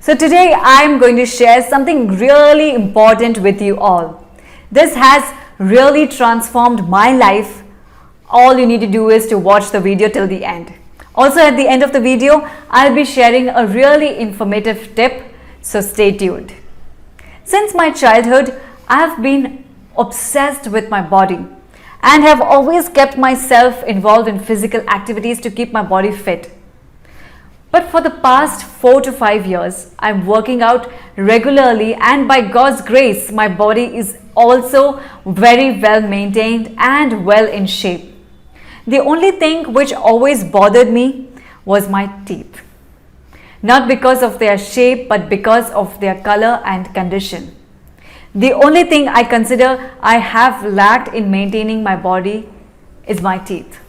So today I am going to share something really important with you all. This has really transformed my life. All you need to do is to watch the video till the end. Also at the end of the video, I'll be sharing a really informative tip, so stay tuned. Since my childhood, I have been obsessed with my body and have always kept myself involved in physical activities to keep my body fit. But for the past 4 to 5 years, I'm working out regularly, and by God's grace, my body is also very well maintained and well in shape. The only thing which always bothered me was my teeth. Not because of their shape, but because of their color and condition. The only thing I consider I have lacked in maintaining my body is my teeth.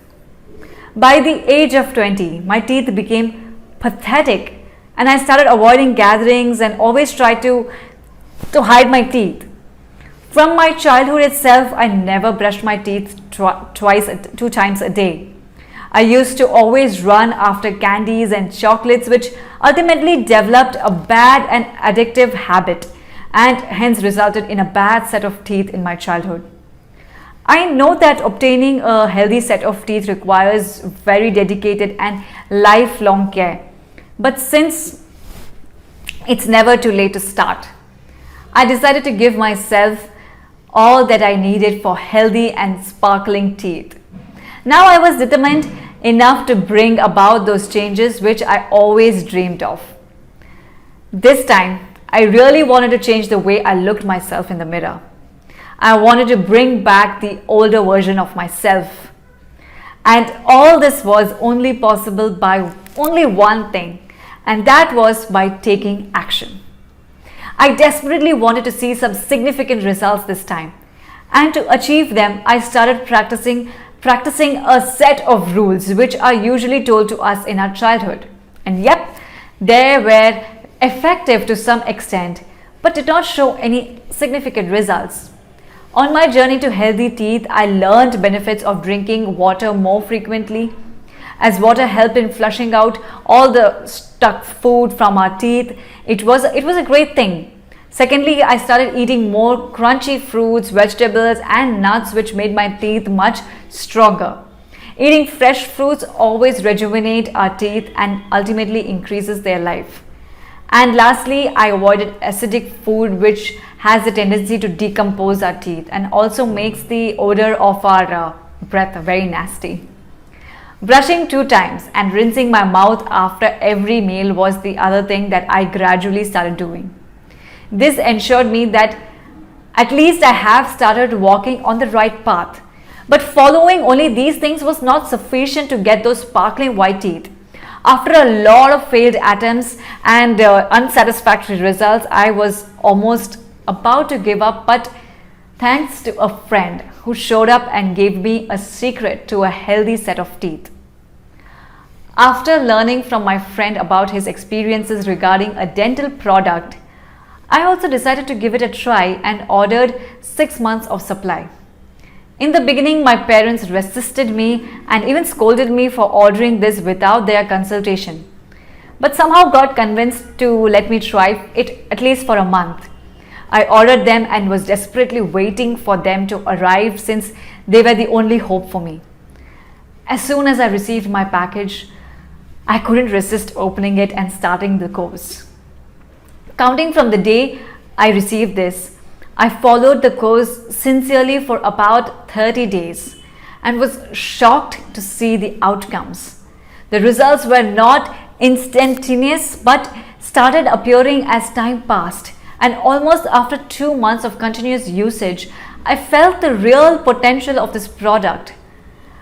By the age of 20, my teeth became pathetic and I started avoiding gatherings and always tried to hide my teeth. From my childhood itself, I never brushed my teeth 2 times a day. I used to always run after candies and chocolates, which ultimately developed a bad and addictive habit and hence resulted in a bad set of teeth in my childhood. I know that obtaining a healthy set of teeth requires very dedicated and lifelong care. But since it's never too late to start, I decided to give myself all that I needed for healthy and sparkling teeth. Now I was determined enough to bring about those changes which I always dreamed of. This time, I really wanted to change the way I looked myself in the mirror. I wanted to bring back the older version of myself. And all this was only possible by only one thing, and that was by taking action. I desperately wanted to see some significant results this time, and to achieve them, I started practicing a set of rules which are usually told to us in our childhood. And yep, they were effective to some extent, but did not show any significant results. On my journey to healthy teeth, I learned benefits of drinking water more frequently, as water helped in flushing out all the stuck food from our teeth. It was a great thing. Secondly, I started eating more crunchy fruits, vegetables and nuts, which made my teeth much stronger. Eating fresh fruits always rejuvenate our teeth and ultimately increases their life. And lastly, I avoided acidic food, which has a tendency to decompose our teeth and also makes the odor of our breath very nasty. Brushing 2 times and rinsing my mouth after every meal was the other thing that I gradually started doing. This ensured me that at least I have started walking on the right path. But following only these things was not sufficient to get those sparkling white teeth. After a lot of failed attempts and unsatisfactory results, I was almost about to give up, but thanks to a friend who showed up and gave me a secret to a healthy set of teeth. After learning from my friend about his experiences regarding a dental product, I also decided to give it a try and ordered 6 months of supply. In the beginning, my parents resisted me and even scolded me for ordering this without their consultation. But somehow got convinced to let me try it at least for a month. I ordered them and was desperately waiting for them to arrive since they were the only hope for me. As soon as I received my package, I couldn't resist opening it and starting the course. Counting from the day I received this, I followed the course sincerely for about 30 days and was shocked to see the outcomes. The results were not instantaneous but started appearing as time passed, and almost after 2 months of continuous usage, I felt the real potential of this product.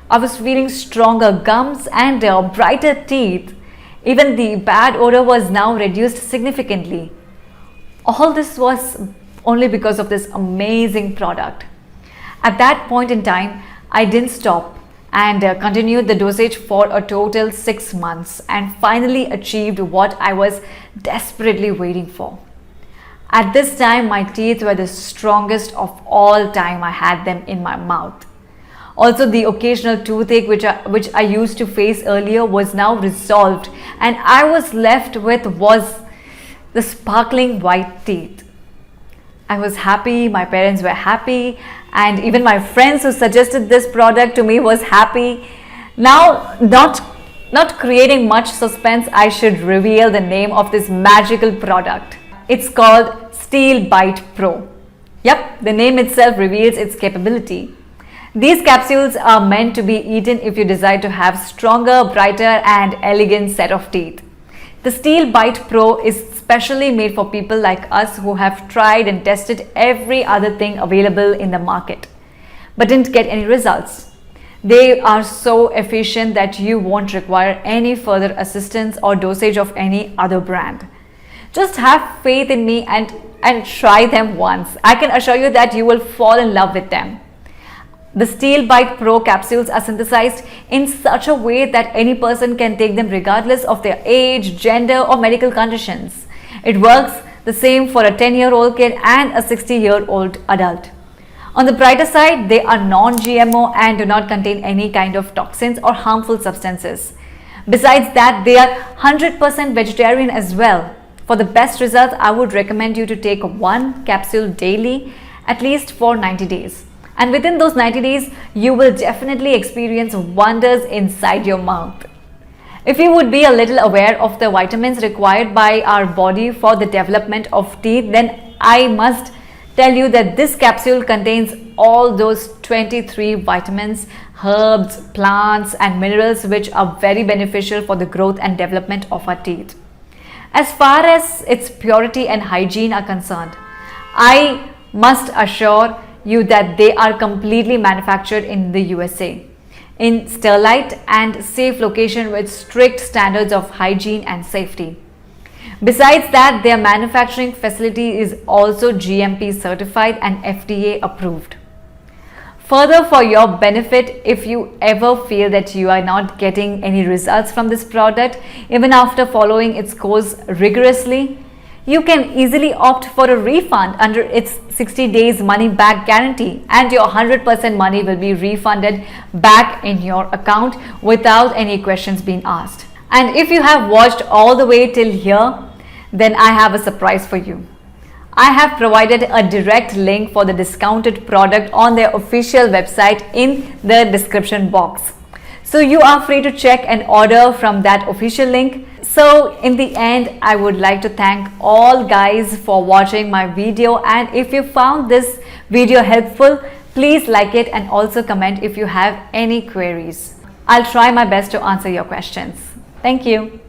I was feeling stronger gums and brighter teeth. Even the bad odor was now reduced significantly. All this was only because of this amazing product. At that point in time, I didn't stop and continued the dosage for a total 6 months and finally achieved what I was desperately waiting for. At this time, my teeth were the strongest of all time. I had them in my mouth. Also, the occasional toothache which I used to face earlier was now resolved, and I was left with the sparkling white teeth. I was happy, my parents were happy, and even my friends who suggested this product to me was happy. Now, not creating much suspense, I should reveal the name of this magical product. It's called Steel Bite Pro. Yep, the name itself reveals its capability. These capsules are meant to be eaten if you desire to have stronger, brighter and elegant set of teeth. The Steel Bite Pro is specially made for people like us who have tried and tested every other thing available in the market, but didn't get any results. They are so efficient that you won't require any further assistance or dosage of any other brand. Just have faith in me and try them once. I can assure you that you will fall in love with them. The Steel Bite Pro capsules are synthesized in such a way that any person can take them regardless of their age, gender or medical conditions. It works the same for a 10-year-old kid and a 60-year-old adult. On the brighter side, they are non-GMO and do not contain any kind of toxins or harmful substances. Besides that, they are 100% vegetarian as well. For the best results, I would recommend you to take one capsule daily, at least for 90 days. And within those 90 days, you will definitely experience wonders inside your mouth. If you would be a little aware of the vitamins required by our body for the development of teeth, then I must tell you that this capsule contains all those 23 vitamins, herbs, plants and minerals which are very beneficial for the growth and development of our teeth. As far as its purity and hygiene are concerned, I must assure you that they are completely manufactured in the USA, in sterile and safe location with strict standards of hygiene and safety. Besides that, their manufacturing facility is also GMP certified and FDA approved. Further, for your benefit, if you ever feel that you are not getting any results from this product, even after following its course rigorously, you can easily opt for a refund under its 60 days money back guarantee, and your 100% money will be refunded back in your account without any questions being asked. And if you have watched all the way till here, then I have a surprise for you. I have provided a direct link for the discounted product on their official website in the description box. So you are free to check and order from that official link. So in the end, I would like to thank all guys for watching my video, and if you found this video helpful, please like it and also comment if you have any queries. I'll try my best to answer your questions. Thank you.